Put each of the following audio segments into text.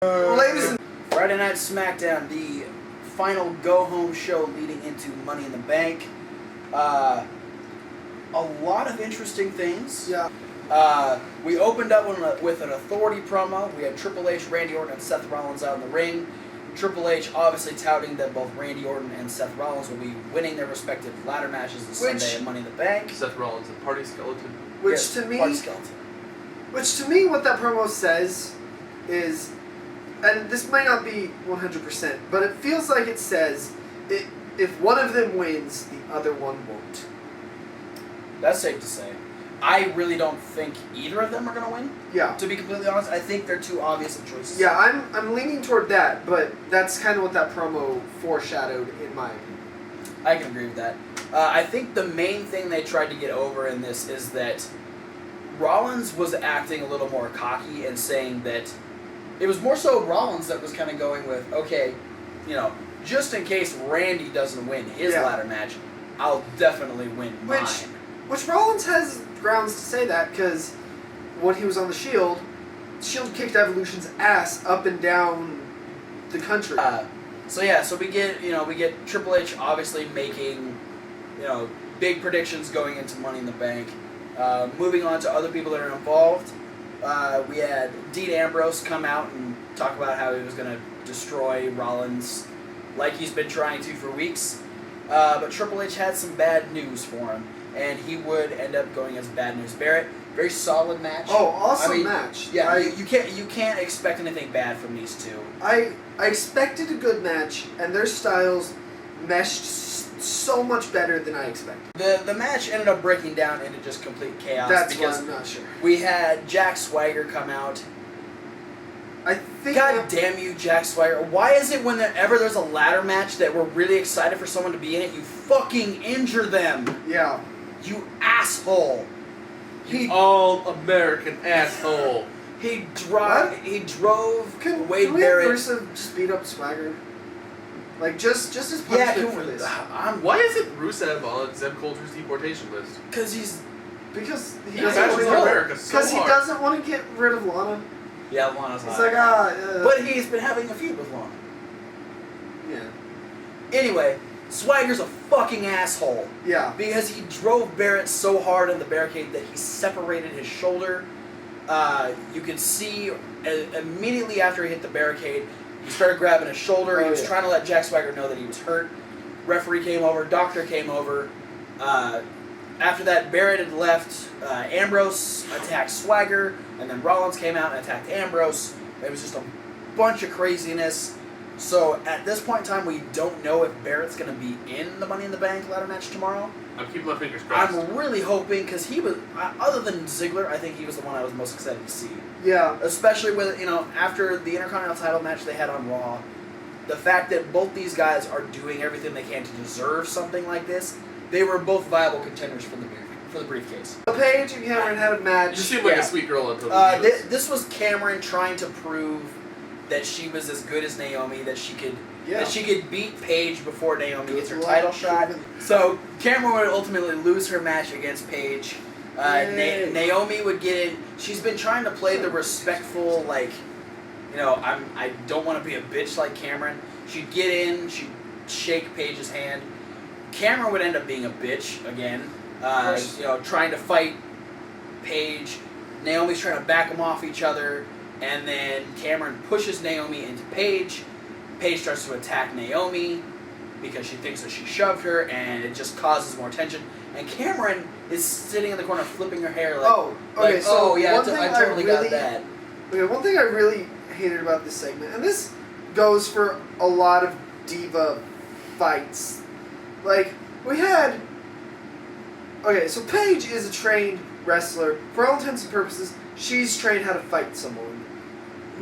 Ladies and Friday Night Smackdown, the final go-home show leading into Money in the Bank. A lot of interesting things. Yeah. We opened up with an authority promo. We had Triple H, Randy Orton, and Seth Rollins out in the ring. Triple H obviously touting that both Randy Orton and Seth Rollins will be winning their respective ladder matches this Sunday at Money in the Bank. Seth Rollins, a party skeleton. Which to me, what that promo says is, and this might not be 100%, but it feels like it says, if one of them wins, the other one won't. That's safe to say. I really don't think either of them are going to win. Yeah. To be completely honest, I think they're too obvious of choices. Yeah, I'm leaning toward that, but that's kind of what that promo foreshadowed, in my opinion. I can agree with that. I think the main thing they tried to get over in this is that Rollins was acting a little more cocky and saying that it was more so Rollins that was kind of going with, okay, just in case Randy doesn't win his ladder match, I'll definitely win mine. Which Rollins has grounds to say that, because when he was on the Shield kicked Evolution's ass up and down the country. So we get Triple H obviously making, big predictions going into Money in the Bank. Moving on to other people that are involved, we had Dean Ambrose come out and talk about how he was going to destroy Rollins like he's been trying to for weeks. But Triple H had some bad news for him, and he would end up going as Bad News Barrett. Very solid match. Oh, awesome match. Yeah, you can't expect anything bad from these two. I expected a good match, and their styles meshed so much better than I expected. The match ended up breaking down into just complete chaos. That's because why I'm not sure. We had Jack Swagger come out. I think. God damn you, Jack Swagger. Why is it whenever there's a ladder match that we're really excited for someone to be in it, you fucking injure them? Yeah. You asshole. All-American asshole. He drove Wade can we Barrett. Rusev just beat up Swagger? Like, just as punishment for this. Why isn't Rusev on Zeb Coulter's deportation list? Because he doesn't want to get rid of Lana. Yeah, Lana's He's hot. like, But he's been having a feud with Lana. Yeah. Anyway, Swagger's a fucking asshole. Yeah. Because he drove Barrett so hard in the barricade that he separated his shoulder. You could see immediately after he hit the barricade, he started grabbing his shoulder. He was trying to let Jack Swagger know that he was hurt. Referee came over. Doctor came over. After that, Barrett had left. Ambrose attacked Swagger, and then Rollins came out and attacked Ambrose. It was just a bunch of craziness. So at this point in time, we don't know if Barrett's going to be in the Money in the Bank ladder match tomorrow. I'm keeping my fingers crossed. I'm really hoping, because he was, other than Ziggler, I think he was the one I was most excited to see. Yeah. Especially with, after the Intercontinental title match they had on Raw, the fact that both these guys are doing everything they can to deserve something like this, they were both viable contenders for the briefcase. Paige and Cameron had a match. You seem like a sweet girl until this was Cameron trying to prove that she was as good as Naomi, that she could beat Paige before Naomi gets her title shot. So Cameron would ultimately lose her match against Paige. Naomi would get in. She's been trying to play the respectful, I don't want to be a bitch like Cameron. She'd get in, she'd shake Paige's hand. Cameron would end up being a bitch again, trying to fight Paige. Naomi's trying to back them off each other, and then Cameron pushes Naomi into Paige. Paige starts to attack Naomi because she thinks that she shoved her, and it just causes more tension. And Cameron is sitting in the corner flipping her hair like, I totally got that. Okay, one thing I really hated about this segment, and this goes for a lot of diva fights. Like, we had... Okay, so Paige is a trained wrestler. For all intents and purposes, she's trained how to fight someone.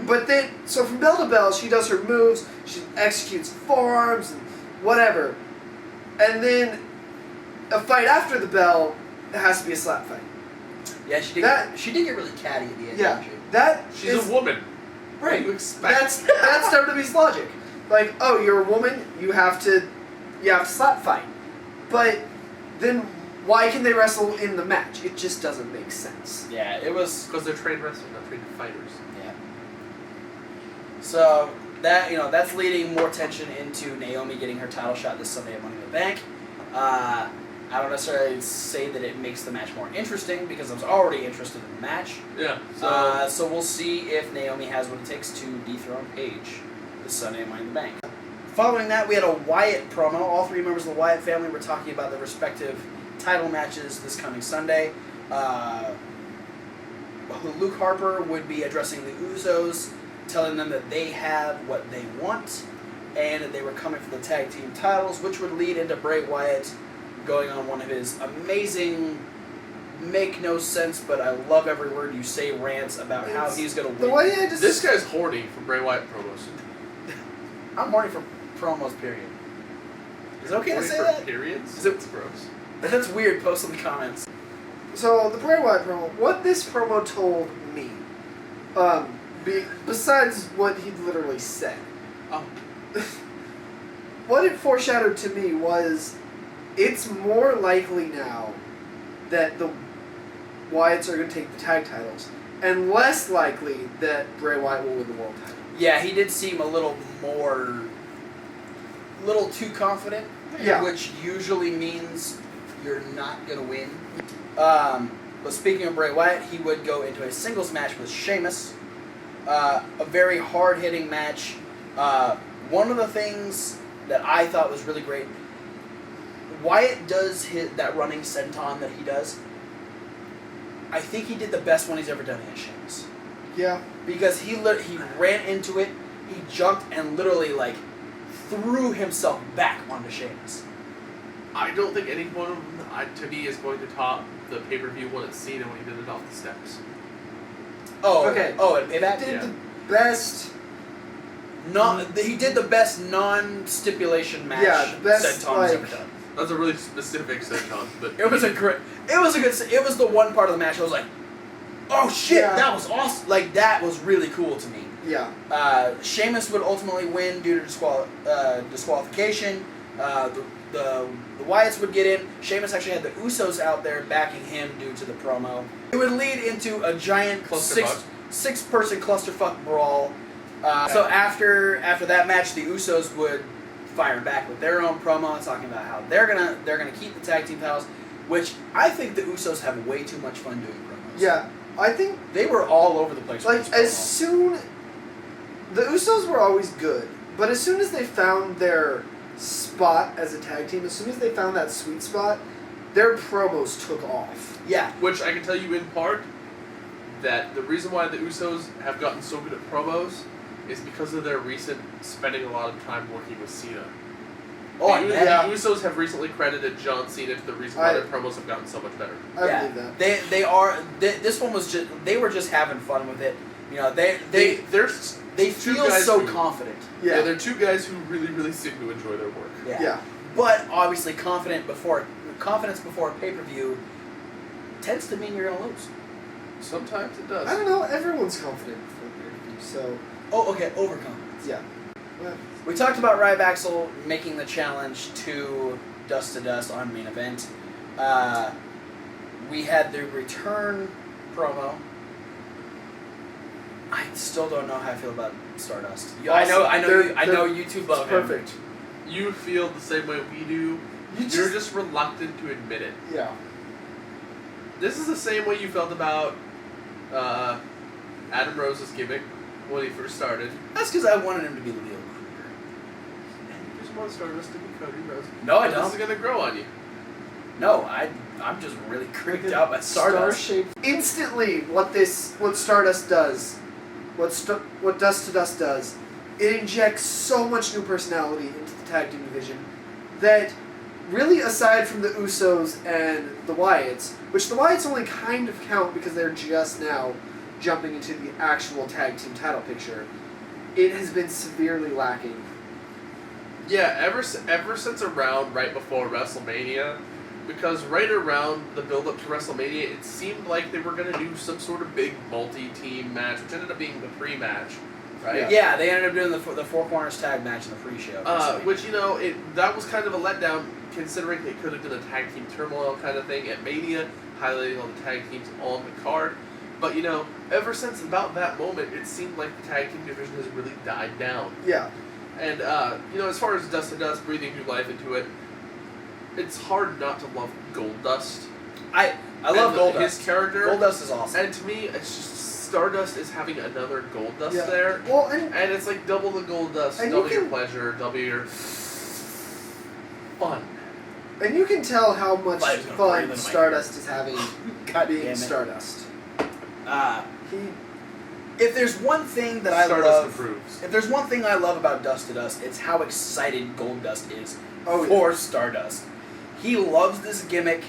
But then, so from bell to bell, she does her moves, she executes forearms and whatever. And then, a fight after the bell, it has to be a slap fight. Yeah, she did get really catty at the end. Yeah, she's a woman. Right. What do you expect? That's WWE's logic. Like, oh, you're a woman, you have to slap fight. But then why can they wrestle in the match? It just doesn't make sense. Yeah, it was... Because they're trained wrestlers, not trained fighters. Yeah. So that's leading more tension into Naomi getting her title shot this Sunday at Money in the Bank. I don't necessarily say that it makes the match more interesting because I was already interested in the match. Yeah. So we'll see if Naomi has what it takes to dethrone Paige this Sunday at Money in the Bank. Following that, we had a Wyatt promo. All three members of the Wyatt family were talking about their respective title matches this coming Sunday. Luke Harper would be addressing the Usos, telling them that they have what they want and that they were coming for the tag team titles, which would lead into Bray Wyatt going on one of his amazing, make no sense, but I love every word you say rants about how he's going to win. The way I just... This guy's horny for Bray Wyatt promos. I'm horny for promos, period. Is it okay to say that? Periods? It's gross. That's weird. Post in the comments. So, the Bray Wyatt promo, what this promo told me, besides what he literally said, what it foreshadowed to me was it's more likely now that the Wyatts are going to take the tag titles, and less likely that Bray Wyatt will win the world title. Yeah, he did seem a little too confident, which usually means you're not going to win. But speaking of Bray Wyatt, he would go into a singles match with Sheamus. A very hard-hitting match. One of the things that I thought was really great, Wyatt does that running senton that he does. I think he did the best one he's ever done against Sheamus. Yeah. Because he ran into it, he jumped and literally threw himself back onto Sheamus. I don't think anyone, to me, is going to top the pay-per-view one at Cena when he did it off the steps. Oh, okay. Oh, and Payback? He did the best... He did the best non-stipulation match the best, senton he's ever done. That's a really specific senton, but... It was the one part of the match I was like, oh shit, that was awesome. That was really cool to me. Yeah. Sheamus would ultimately win due to disqualification. The Wyatts would get in. Sheamus actually had the Usos out there backing him due to the promo. It would lead into a giant six-person clusterfuck brawl. So after that match, the Usos would fire back with their own promo, talking about how they're gonna keep the tag team titles, which I think the Usos have way too much fun doing promos. Yeah, I think they were all over the place. The Usos were always good, but as soon as they found their spot as a tag team, as soon as they found that sweet spot, their promos took off. Yeah. Which I can tell you in part that the reason why the Usos have gotten so good at promos is because of their recent spending a lot of time working with Cena. The Usos have recently credited John Cena to the reason why their promos have gotten so much better. I believe that. This one was just, they were just having fun with it. You know, they feel so confident. Yeah, they're two guys who really, really seem to enjoy their work. Yeah. But obviously confidence before a pay-per-view tends to mean you're going to lose. Sometimes it does. I don't know, everyone's confident before a pay-per-view, so... Oh, okay, overconfidence. Yeah. Well, we talked about Ryback making the challenge to Dust to Dust on main event. We had the return promo. I still don't know how I feel about Stardust. I know you two love him. Perfect. You feel the same way we do. You're just reluctant to admit it. Yeah. This is the same way you felt about Adam Rose's gimmick when he first started. That's because I wanted him to be Leo Kruger. And you just want Stardust to be Cody Rhodes. No, I don't. This is going to grow on you. No, I'm just really creeped out by Stardust. Instantly, what Stardust does, what Dust to Dust does, it injects so much new personality into the tag team division that really, aside from the Usos and the Wyatts, which the Wyatts only kind of count because they're just now jumping into the actual tag team title picture, it has been severely lacking. Yeah, ever since around right before WrestleMania, because right around the build-up to WrestleMania, it seemed like they were going to do some sort of big multi-team match, which ended up being the pre-match, right? Yeah, they ended up doing the Four Corners tag match in the pre-show. Which, that was kind of a letdown, considering they could have done a tag team turmoil kind of thing at Mania, highlighting all the tag teams on the card. But, ever since about that moment, it seemed like the tag team division has really died down. Yeah. And, as far as Dust to Dust, breathing new life into it, it's hard not to love Goldust. I love Goldust. His character. Goldust is awesome. And to me, it's just Stardust is having another Goldust there. Well, and it's like double the Goldust, double your pleasure, double your fun. And you can tell how much fun Stardust is having being Stardust. If there's one thing that if there's one thing I love about Dust to Dust, it's how excited Goldust is for Stardust. He loves this gimmick.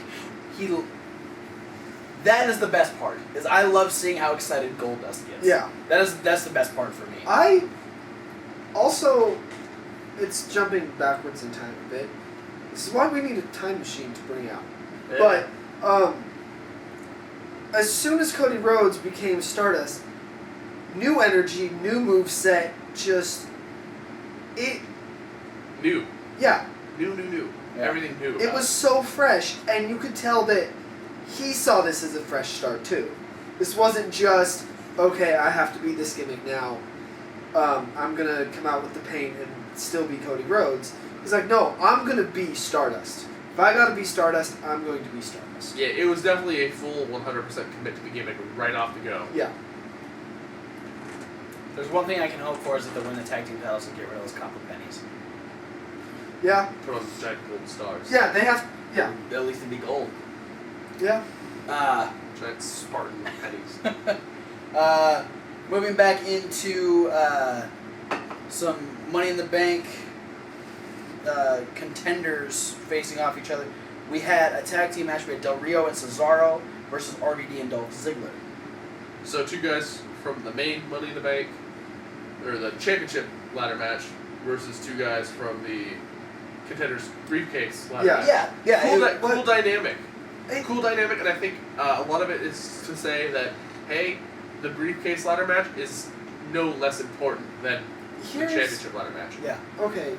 That is the best part. Is I love seeing how excited Goldust gets. Yeah. That's the best part for me. I also, it's jumping backwards in time a bit. This is why we need a time machine to bring out. Yeah. But as soon as Cody Rhodes became Stardust, new energy, new moveset, new. Yeah. New. Yeah. Everything new. It was so fresh, and you could tell that he saw this as a fresh start too. This wasn't just, okay, I have to be this gimmick now. I'm gonna come out with the paint and still be Cody Rhodes. He's like, no, I'm gonna be Stardust. If I gotta be Stardust, I'm going to be Stardust. Yeah, it was definitely a full 100% commit to the gimmick right off the go. Yeah. There's one thing I can hope for is that they win the tag team titles and get rid of those copper pennies. Yeah. Put on the giant gold stars. Yeah, they have. Yeah. At least it'd be gold. Yeah. Giant Spartan pennies. Moving back into some Money in the Bank contenders facing off each other. We had a tag team match. We had Del Rio and Cesaro versus RVD and Dolph Ziggler. So 2 guys from the main Money in the Bank, or the championship ladder match, versus 2 guys from the contenders briefcase ladder match. Yeah. Cool dynamic. Cool dynamic, and I think a lot of it is to say that, hey, the briefcase ladder match is no less important than the championship ladder match. Yeah. Okay.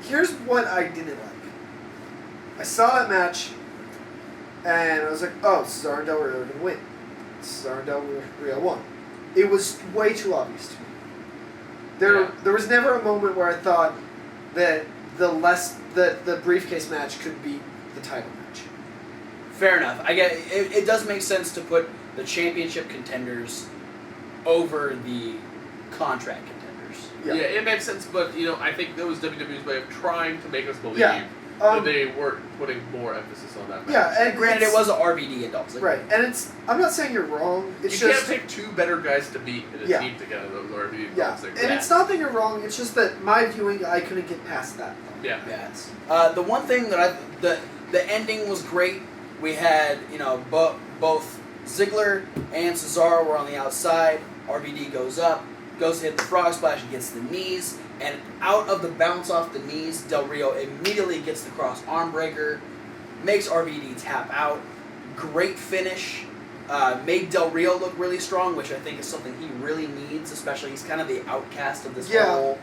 Here's what I didn't like. I saw that match, and I was like, oh, Cesaro and Del Rio are going to win. Cesaro and Del Rio won. It was way too obvious to me. There was never a moment where I thought that the briefcase match could beat the title match. Fair enough. I get it does make sense to put the championship contenders over the contract contenders. Yeah, it makes sense, but I think that was WWE's way of trying to make us believe that they weren't putting more emphasis on that match. Yeah, and granted, it was an RVD and Dolph Ziggler. Right, and I'm not saying you're wrong. It's you can't pick 2 better guys to beat in a team together. Those RVD and Dolph Ziggler. And it's not that you're wrong. It's just that my viewing, I couldn't get past that. Yeah. The one thing that the ending was great. We had both Ziggler and Cesaro were on the outside. RVD goes up, goes to hit the frog splash, and gets the knees, and out of the bounce off the knees, Del Rio immediately gets the cross arm breaker, makes RVD tap out. Great finish. Made Del Rio look really strong, which I think is something he really needs, especially he's kind of the outcast of this whole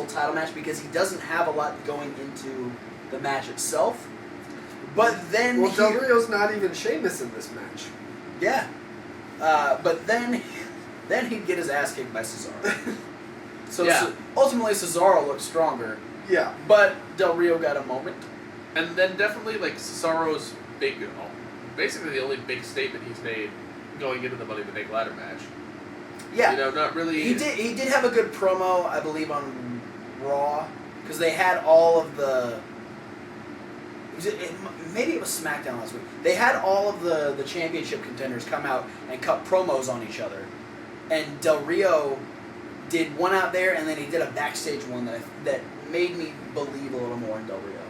title match because he doesn't have a lot going into the match itself. But then Del Rio's not even Sheamus in this match. Yeah. But then he'd get his ass kicked by Cesaro. Ultimately Cesaro looked stronger. Yeah. But Del Rio got a moment. And then definitely Cesaro's basically the only big statement he's made going into the Money in the Bank ladder match. Yeah. Not really. He did have a good promo, I believe, on Raw, because they had all of the. Maybe it was Smackdown last week. They had all of the championship contenders come out and cut promos on each other. And Del Rio did one out there, and then he did a backstage one that made me believe a little more in Del Rio.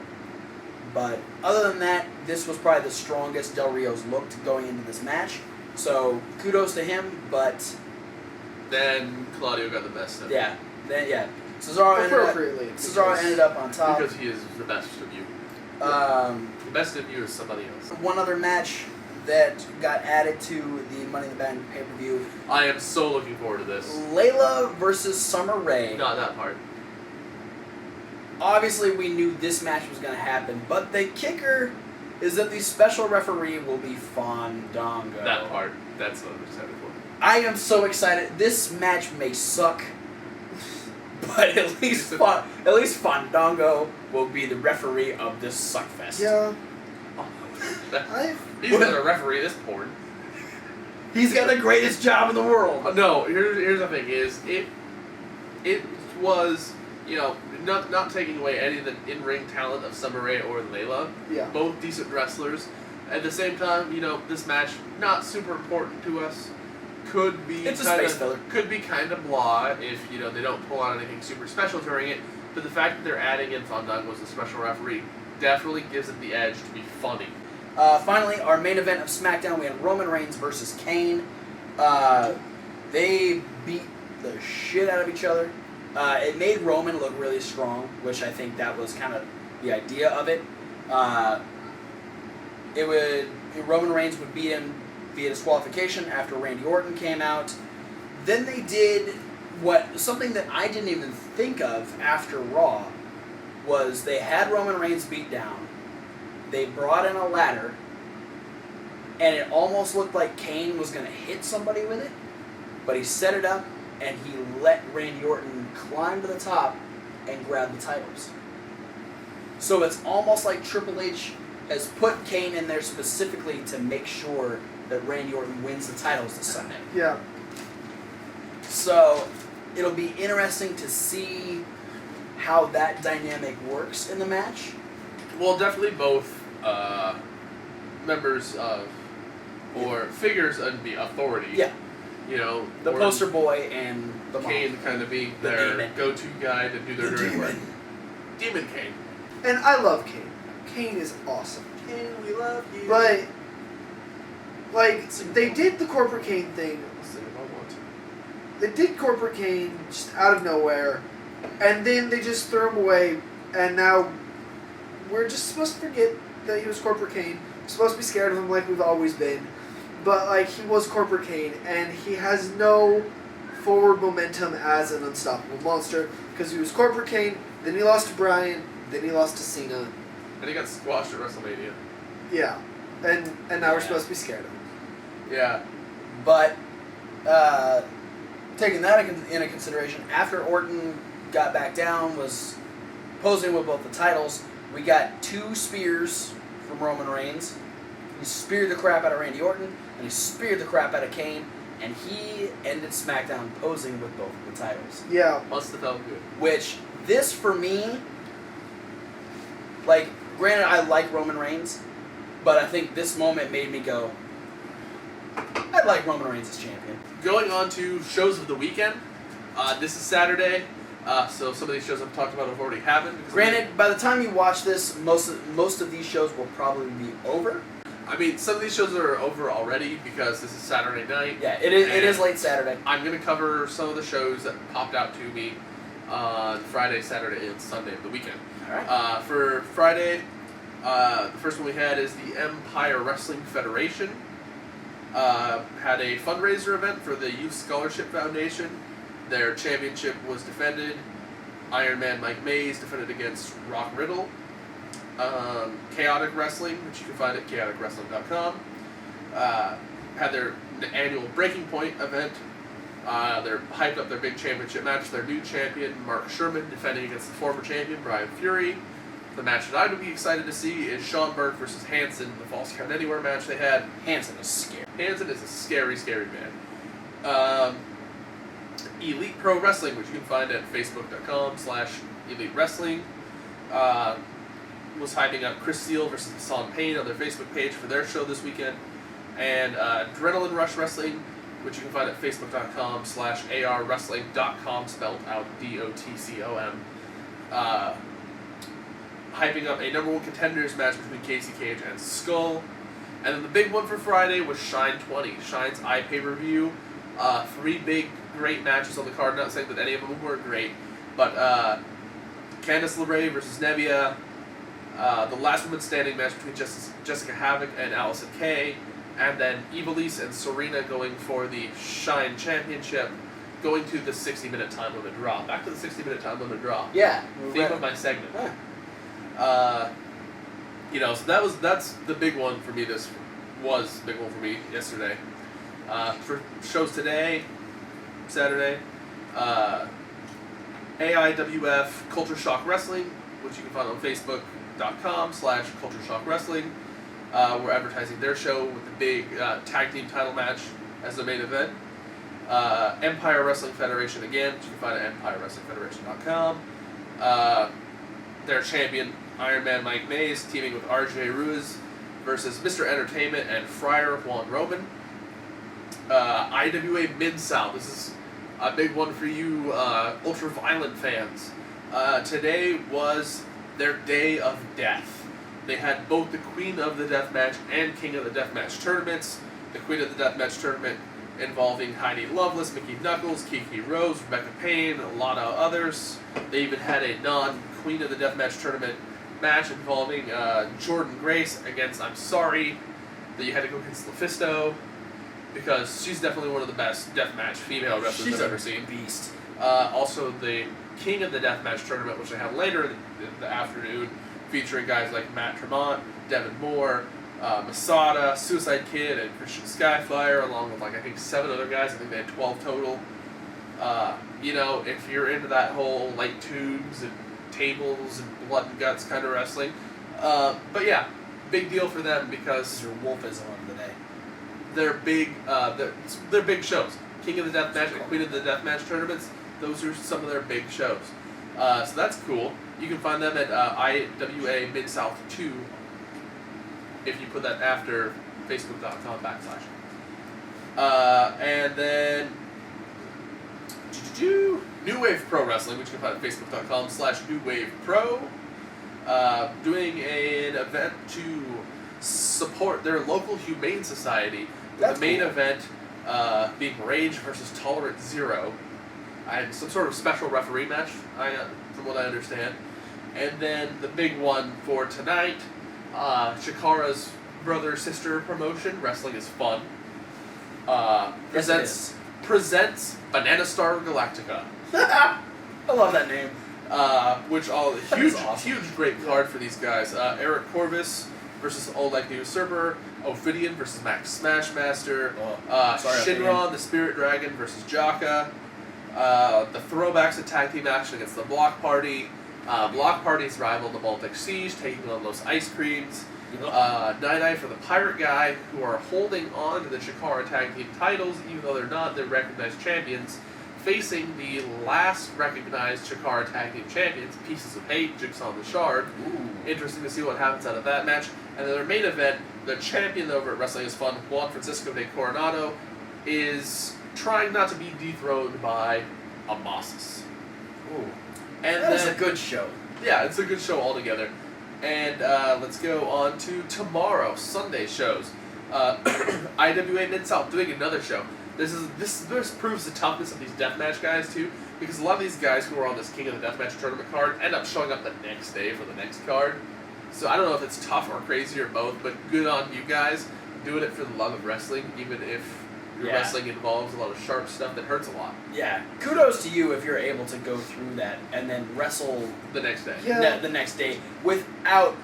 But other than that, this was probably the strongest Del Rio's looked going into this match. So kudos to him, but... Then Claudio got the best of it. Cesaro ended up on top. Because he is the best of you. The best of you is somebody else. One other match that got added to the Money in the Bank pay-per-view. I am so looking forward to this. Layla versus Summer Rae. Not that part. Obviously, we knew this match was going to happen, but the kicker is that the special referee will be Fandango. That part. That's what I'm excited for. I am so excited. This match may suck, but at least Fandango will be the referee of this suckfest. Yeah. He's not a referee this porn. He's got the greatest job in the world. No, here's the thing is it was, you know, not taking away any of the in-ring talent of Summer Rae or Layla. Yeah. Both decent wrestlers. At the same time, you know, this match not super important to us. Could be it's a space filler. Could be kind of blah if, you know, they don't pull out anything super special during it. But the fact that they're adding in Fandango as a special referee definitely gives it the edge to be funny. Finally, our main event of SmackDown, we had Roman Reigns versus Kane. They beat the shit out of each other. It made Roman look really strong, which I think that was kind of the idea of it. Roman Reigns would beat him via disqualification after Randy Orton came out. Then they did something that I didn't even think of after Raw was they had Roman Reigns beat down. They brought in a ladder, and it almost looked like Kane was going to hit somebody with it, but he set it up, and he let Randy Orton climb to the top and grab the titles. So it's almost like Triple H has put Kane in there specifically to make sure that Randy Orton wins the titles this Sunday. Yeah. So it'll be interesting to see how that dynamic works in the match. Well, definitely both members of, or figures of the authority. Yeah. You know, the poster boy and the Kane kind of being their go-to guy to do their dirty work. Demon Kane. And I love Kane. Kane is awesome. Kane, we love you. But, like, they did the Corporate Kane thing. They did Corporate Kane just out of nowhere, and then they just threw him away, and now we're just supposed to forget that he was Corporate Kane. We're supposed to be scared of him like we've always been. But, like, he was Corporate Kane, and he has no forward momentum as an unstoppable monster, because he was Corporate Kane, then he lost to Bryan, then he lost to Cena. And he got squashed at WrestleMania. Yeah. And now we're supposed to be scared of him. Yeah. But, taking that into consideration, after Orton got back down, was posing with both the titles, we got 2 spears from Roman Reigns. He speared the crap out of Randy Orton, and he speared the crap out of Kane, and he ended SmackDown posing with both of the titles. Yeah. Must have felt good. Which, this for me, like, granted I like Roman Reigns, but I think this moment made me go, I'd like Roman Reigns as champion. Going on to shows of the weekend. This is Saturday, so some of these shows I've talked about have already happened. Granted, by the time you watch this, most of these shows will probably be over. I mean, some of these shows are over already because this is Saturday night. Yeah, it is late Saturday. I'm going to cover some of the shows that popped out to me on Friday, Saturday, and Sunday of the weekend. All right. For Friday, the first one we had is the Empire Wrestling Federation. Had a fundraiser event for the Youth Scholarship Foundation. Their championship was defended. Iron Man Mike Mays defended against Rock Riddle. Chaotic Wrestling, which you can find at chaoticwrestling.com, had their annual Breaking Point event. They're hyped up their big championship match. Their new champion, Mark Sherman, defending against the former champion, Brian Fury. The match that I would be excited to see is Sean Burke versus Hanson, the Falls Count Anywhere match they had. Hanson is scary. Hanson is a scary, scary man. Elite Pro Wrestling, which you can find at facebook.com/Elite Wrestling, was hyping up Chris Steele versus Hassan Payne on their Facebook page for their show this weekend. And Adrenaline Rush Wrestling, which you can find at facebook.com/ARWrestling.com, spelled out DOTCOM. Hyping up a number 1 contenders match between Casey Cage and Skull. And then the big one for Friday was Shine 20, Shine's iPay-per-view. 3 big, great matches on the card. Not saying that any of them were great, but Candice LeRae versus Nebbia. The last woman standing match between Jessica Havoc and Allison Kay. And then Ivelisse and Serena going for the Shine Championship, going to the 60-minute time limit draw. Back to the 60-minute time limit draw. Yeah. Theme of my segment. Yeah. So that's the big one for me. This was the big one for me yesterday. For shows today, Saturday, AIWF Culture Shock Wrestling, which you can find on Facebook.com/Culture Shock Wrestling. We're advertising their show with the big tag team title match as the main event. Empire Wrestling Federation again, which you can find at EmpireWrestlingFederation.com. Their champion, Iron Man Mike Mays, teaming with RJ Ruiz versus Mr. Entertainment and Friar Juan Roman. IWA Mid-South. This is a big one for you ultra-violent fans. Today was their day of death. They had both the Queen of the Deathmatch and King of the Deathmatch tournaments. The Queen of the Deathmatch tournament involving Heidi Lovelace, Mickey Knuckles, Kiki Rose, Rebecca Payne, a lot of others. They even had a non-Queen of the Deathmatch tournament match involving Jordan Grace against, I'm sorry that you had to go against LuFisto, because she's definitely one of the best deathmatch female wrestlers I've ever seen. Beast. Also, the King of the Deathmatch tournament, which they have later in the afternoon, featuring guys like Matt Tremont, Devin Moore, Masada, Suicide Kid, and Christian Skyflyer, along with, like, I think 7 other guys. I think they had 12 total. You know, if you're into that whole light tubes and tables and blood and guts kind of wrestling. But yeah, big deal for them because your wolf is on today. They're big. They're big shows. King of the Deathmatch and Queen of the Deathmatch tournaments. Those are some of their big shows. So that's cool. You can find them at IWA Mid-South 2 if you put that after Facebook.com/. And then New Wave Pro Wrestling, which you can find at Facebook.com/NewWavePro. Doing an event to support their local humane society. With the main event being Rage versus Tolerant Zero. And some sort of special referee match, from what I understand. And then the big one for tonight, Shikara's brother-sister promotion, Wrestling is Fun, presents Banana Star Galactica. I love that name. Which huge great card for these guys. Eric Corvus versus Oleg the Usurper, Ophidian versus Max Smashmaster, Shinron the Spirit Dragon versus Jaka, the Throwbacks a tag team action against the Block Party, Block Party's rival the Baltic Siege taking on Los Ice Creams, Nine for the Pirate Guy, who are holding on to the Shikara tag team titles even though they're not the recognized champions, facing the last recognized Shikara tag team champions, Pieces of Hate, Jigsaw and the Shard. Ooh. Interesting to see what happens out of that match. And then their main event, the champion over at Wrestling is Fun, Juan Francisco de Coronado, is trying not to be dethroned by Amasis. Ooh. And that is a good show. Yeah, it's a good show altogether. And let's go on to tomorrow, Sunday shows. IWA Mid-South doing another show. This proves the toughness of these deathmatch guys too, because a lot of these guys who are on this King of the Deathmatch tournament card end up showing up the next day for the next card. So I don't know if it's tough or crazy or both, but good on you guys doing it for the love of wrestling, even if your wrestling involves a lot of sharp stuff that hurts a lot. Yeah, kudos to you if you're able to go through that and then wrestle the next day. The next day without.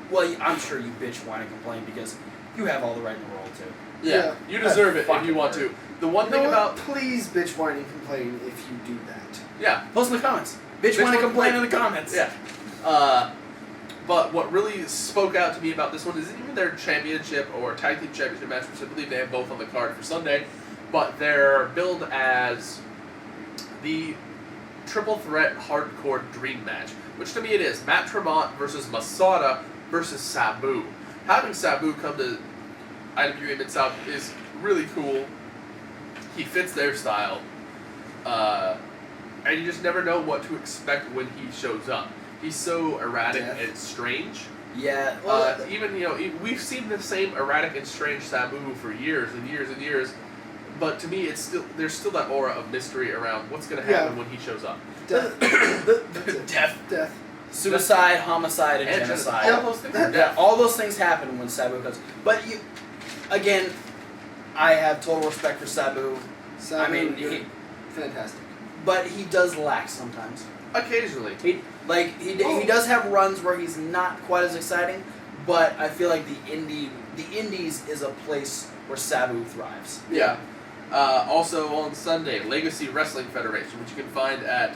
Well, I'm sure you bitch, whine, and complain because you have all the right in the world to. Yeah, you deserve it if you want to. The one thing about please bitch, whine, and complain if you do that. Yeah, post in the comments. Bitch, whine, and complain in the comments. Yeah. But what really spoke out to me about this one is even their championship or tag team championship match, which I believe they have both on the card for Sunday, but they're billed as the triple threat hardcore dream match, which to me it is. Matt Tremont versus Masada versus Sabu. Having Sabu come to IWA Mid-South is really cool. He fits their style. And you just never know what to expect when he shows up. He's so erratic and strange. Yeah. Well, we've seen the same erratic and strange Sabu for years and years and years, but to me, there's still that aura of mystery around what's going to happen when he shows up. Death. Suicide, homicide, and genocide. All those things happen when Sabu comes. But again, I have total respect for Sabu. I mean, fantastic. But he does lack sometimes. Occasionally. He does have runs where he's not quite as exciting, but I feel like the Indies is a place where Sabu thrives. Yeah. Also on Sunday, Legacy Wrestling Federation, which you can find at,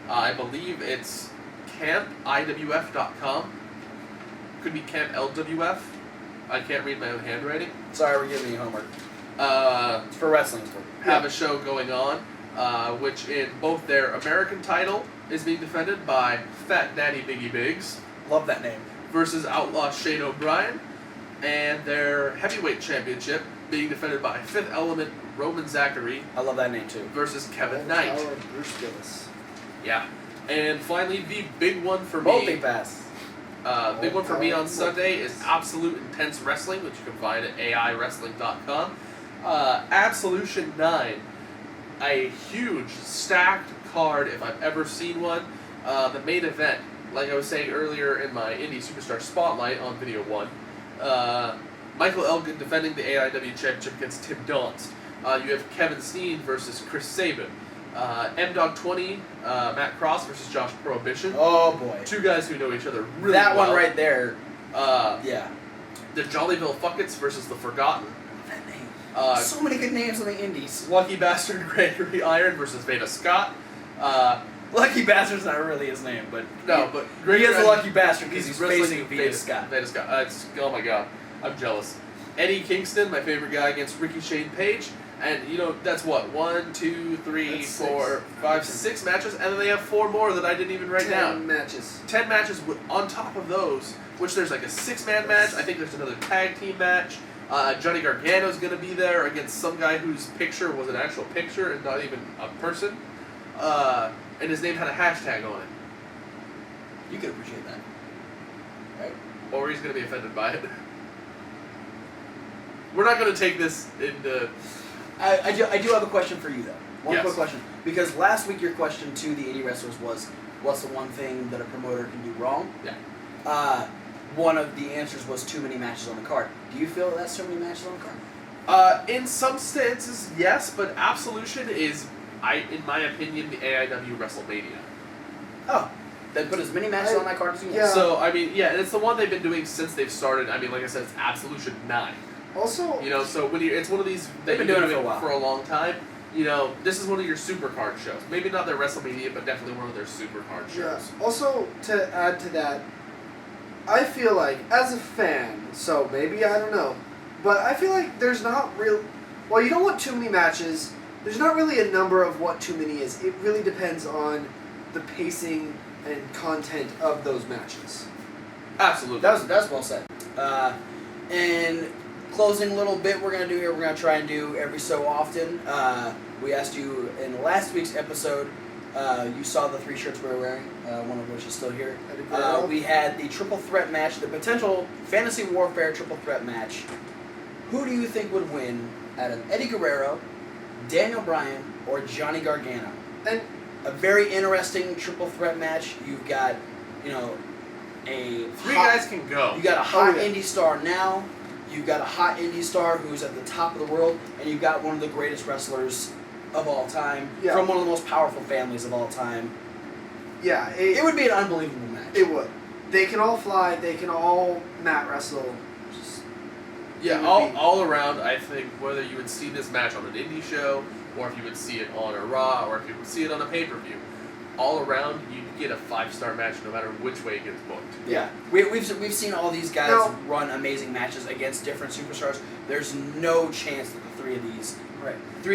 I believe it's campiwf.com. Could be Camp LWF. I can't read my own handwriting. Sorry, we're giving you homework. It's for wrestling. Have a show going on, which in both their American title is being defended by Fat Daddy Biggie Biggs. Love that name. Versus Outlaw Shane O'Brien. And their heavyweight championship being defended by Fifth Element Roman Zachary. I love that name too. Versus Kevin Knight. Bruce Willis. Yeah. And finally, the big one for me. Multi-pass. Big one for me on Sunday is Absolute Intense Wrestling, which you can find at aiwrestling.com. Absolution 9. A huge, stacked card if I've ever seen one. The main event, like I was saying earlier in my Indie Superstar Spotlight on Video 1, Michael Elgin defending the AIW Championship against Tim Donst. You have Kevin Steen versus Chris Sabin. M-Dog 20, Matt Cross versus Josh Prohibition. Oh boy. Two guys who know each other really that well. That one right there. Yeah. The Jollyville Fuckets versus the Forgotten. That name. So many good names on the Indies. Lucky Bastard Gregory Iron versus Veda Scott. Lucky Bastard's not really his name, but no, but he is a lucky bastard because he's facing Veda Scott. Veda Scott. Oh my god, I'm jealous. Eddie Kingston, my favorite guy, against Ricky Shane Page. And, you know, that's what, 1, 2, 3, 4, 5, 6 matches, and then they have 4 more that I didn't even write down. 10 matches. 10 matches on top of those, which there's like a 6-man match. I think there's another tag team match. Johnny Gargano's going to be there against some guy whose picture was an actual picture and not even a person. And his name had a hashtag on it. You could appreciate that. Right? Or he's going to be offended by it. We're not going to take this into... I do have a question for you, though. One Yes. quick question. Because last week your question to the indie wrestlers was, what's the one thing that a promoter can do wrong? Yeah. One of the answers was too many matches on the card. Do you feel that's too many matches on the card? In some stances, yes, but Absolution is, in my opinion, the AIW WrestleMania. Oh. Then put as many matches on that card as you want. Yeah. So, I mean, yeah, and it's the one they've been doing since they've started. I mean, like I said, it's Absolution 9. Also, You know, so when it's one of these that They've you've been been doing it doing for a while. for a long time. You know, this is one of your super card shows. Maybe not their WrestleMania, but definitely one of their super card shows. yeah. Also, to add to that, I feel like, as a fan, so maybe, I don't know, but I feel like there's not real... Well, you don't want too many matches. There's not really a number of what too many is. It really depends on the pacing and content of those matches. Absolutely. That's well said. And closing little bit we're going to do here, we're going to try and do every so often. We asked you in last week's episode, you saw the 3 shirts we were wearing, one of which is still here. We had the triple threat match, the potential Fantasy Warfare triple threat match. Who do you think would win out of Eddie Guerrero, Daniel Bryan, or Johnny Gargano? And a very interesting triple threat match. You've got, you know, a 3 guys can go. You got a hot indie star now. You've got a hot indie star who's at the top of the world, and you've got one of the greatest wrestlers of all time from one of the most powerful families of all time. Yeah, it would be an unbelievable match. It would. They can all fly. They can all mat wrestle. Yeah, all around, I think whether you would see this match on an indie show, or if you would see it on a Raw, or if you would see it on a pay-per-view, all around, you get a 5-star match no matter which way it gets booked. Yeah. We've seen all these guys run amazing matches against different superstars. There's no chance that the 3 of these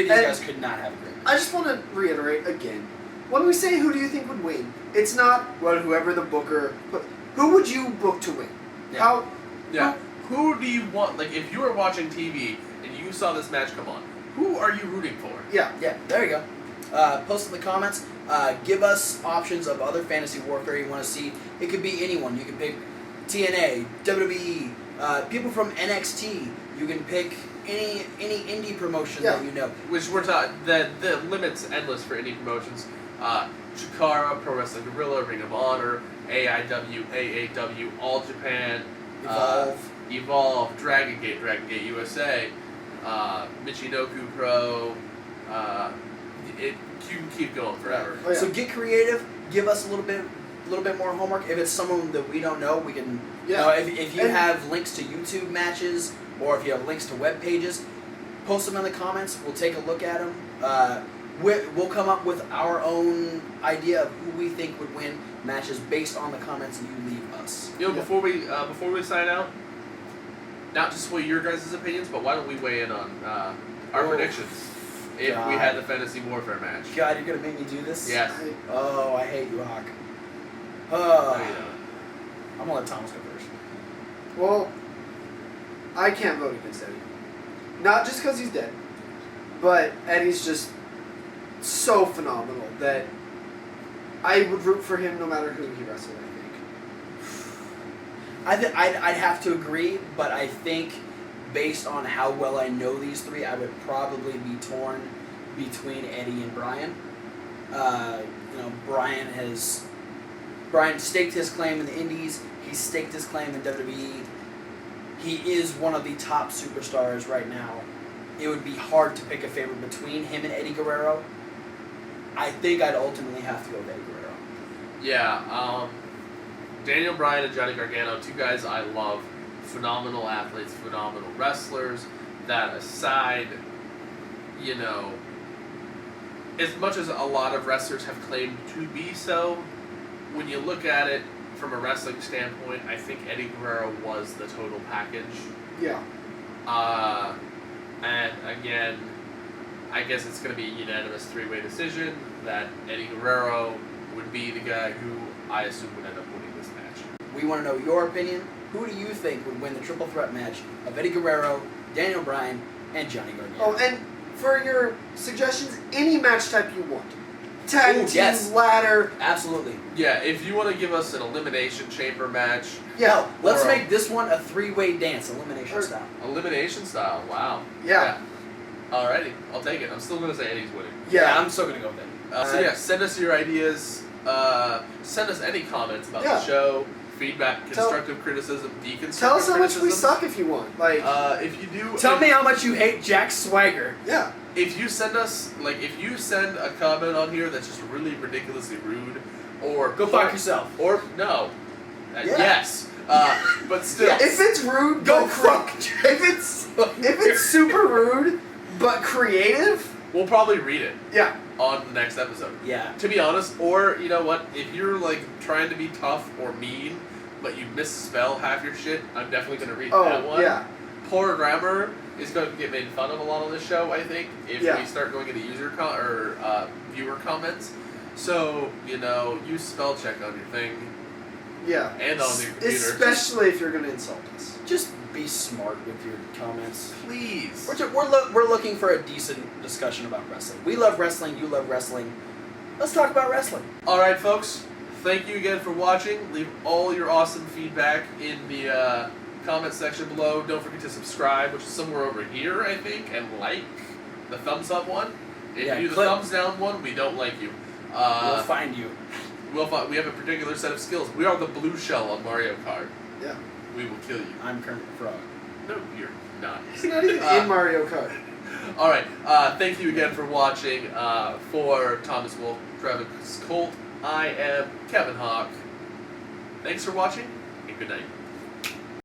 guys could not have a great match. I just want to reiterate again, when we say who do you think would win, it's not, well, whoever the booker, but who would you book to win? Yeah. Who do you want, like, if you were watching TV and you saw this match come on, who are you rooting for? Yeah, there you go. Post in the comments. Give us options of other Fantasy Warfare you want to see. It could be anyone. You can pick TNA, WWE, people from NXT. You can pick any indie promotion that you know. Which we're talking, the limit's endless for indie promotions. Chikara, Pro Wrestling Guerrilla, Ring of Honor, AIW, AAW, All Japan, Evolve, Dragon Gate USA, Michinoku Pro, you can keep going forever. Oh, yeah. So get creative. Give us a little bit more homework. If it's someone that we don't know, we can. You know, if you have links to YouTube matches or if you have links to web pages, Post them in the comments. We'll take a look at them. We'll come up with our own idea of who we think would win matches based on the comments you leave us. Before we sign out, not to sway your guys' opinions, but why don't we weigh in on our predictions if we had the Fantasy Warfare match? God, you're gonna make me do this? Yes. I hate you, Hawk. No, you don't. I'm gonna let Thomas go first. Well, I can't vote against Eddie. Not just because he's dead, but Eddie's just so phenomenal that I would root for him no matter who he wrestled, I think. I'd have to agree, but I think based on how well I know these three, I would probably be torn between Eddie and Brian. Brian staked his claim in the Indies. He staked his claim in WWE. He is one of the top superstars right now. It would be hard to pick a favorite between him and Eddie Guerrero. I think I'd ultimately have to go with Eddie Guerrero. Yeah, Daniel Bryan and Johnny Gargano, two guys I love. Phenomenal athletes, phenomenal wrestlers. That aside, as much as a lot of wrestlers have claimed to be so, when you look at it from a wrestling standpoint, I think Eddie Guerrero was the total package. Yeah. And again, I guess it's going to be a unanimous three-way decision that Eddie Guerrero would be the guy who I assume would end up winning this match. We want to know your opinion. Who do you think would win the triple threat match of Eddie Guerrero, Daniel Bryan, and Johnny Gargano? Oh, and for your suggestions, any match type you want. Tag team, yes. ladder. Absolutely. Yeah, if you want to give us an elimination chamber match. Yeah. Let's make this one a three-way dance, elimination style. Elimination style, wow. Yeah. Alrighty, I'll take it. I'm still going to say Eddie's winning. Yeah, I'm still going to go with Eddie. Send us your ideas. Send us any comments about the show. Feedback, constructive criticism, deconstructive criticism. Tell us how much we suck if you want. If you do... Tell me how much you hate Jack Swagger. Yeah. If you send us, if you send a comment on here that's just really ridiculously rude, or... Go fuck yourself. Or, no. Yes. But still... Yeah, if it's rude, go fuck. If it's super rude, but creative... We'll probably read it. Yeah. On the next episode. Yeah. To be honest, or, you know what, if you're, trying to be tough or mean, but you misspell half your shit, I'm definitely going to read that one. Yeah. Poor grammar is going to get made fun of a lot on this show, I think, if we start going into viewer comments. So, use spell check on your thing. Yeah. And on your computer. Especially if you're going to insult us. Just be smart with your comments. Please. We're looking for a decent discussion about wrestling. We love wrestling. You love wrestling. Let's talk about wrestling. All right, folks. Thank you again for watching. Leave all your awesome feedback in the comment section below. Don't forget to subscribe, which is somewhere over here, I think, and like the thumbs up one. If you do the thumbs down one, we don't like you. We'll find you. We have a particular set of skills. We are the blue shell on Mario Kart. Yeah. We will kill you. I'm Kermit the Frog. No, you're not. He's not even in Mario Kart. All right. Thank you again for watching. For Thomas Wolf, Travis Colt, I am Kevin Hawk. Thanks for watching, and good night.